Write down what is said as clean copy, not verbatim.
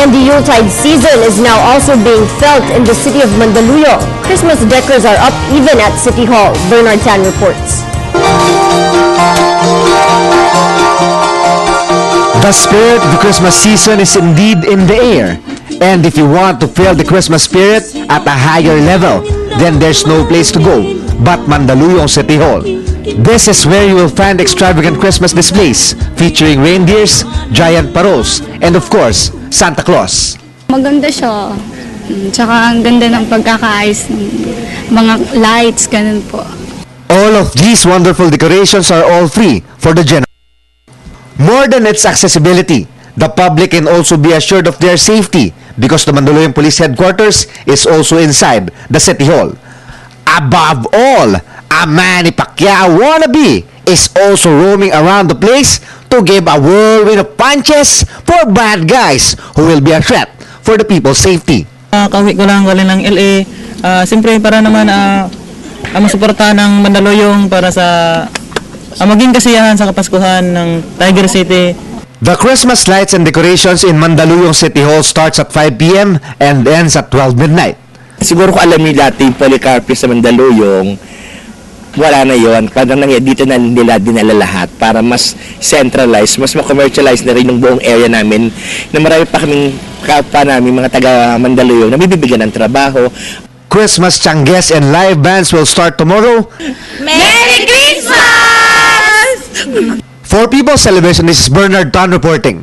And the Yuletide season is now also being felt in the city of Mandaluyong. Christmas decors are up even at City Hall. Bernard Tan reports. The spirit of the Christmas season is indeed in the air. And if you want to feel the Christmas spirit at a higher level, then there's no place to go but Mandaluyong City Hall. This is where you will find extravagant Christmas displays featuring reindeers, giant paroles, and of course, Santa Claus. Maganda siya. Tsaka ang ganda ng pagkakaayos ng mga lights, ganun po. All of these wonderful decorations are all free for the general. More than its accessibility, the public can also be assured of their safety because the Mandaluyong Police Headquarters is also inside the City Hall. Above all, a Manny Pacquiao wannabe is also roaming around the place to give a whirlwind of punches for bad guys who will be a threat for the people's safety. Kauwi ko lang galing ng LA. Siyempre para naman masuportahan ng Mandaluyong para sa maging kasiyahan sa Kapaskuhan ng Tiger City. The Christmas lights and decorations in Mandaluyong City Hall starts at 5 p.m. and ends at 12 midnight. Siguro kung alam niyo dati yung Policarpio sa Mandaluyong, wala na yun. Parang dito na nila dinala lahat para mas centralized, mas ma-commercialize na rin yung buong area namin na marami pa kaming kapwa namin, mga taga Mandaluyong na bibigyan ng trabaho. Christmas Changes and live bands will start tomorrow. Merry Christmas! For People's Celebration, this is Bernard Tan reporting.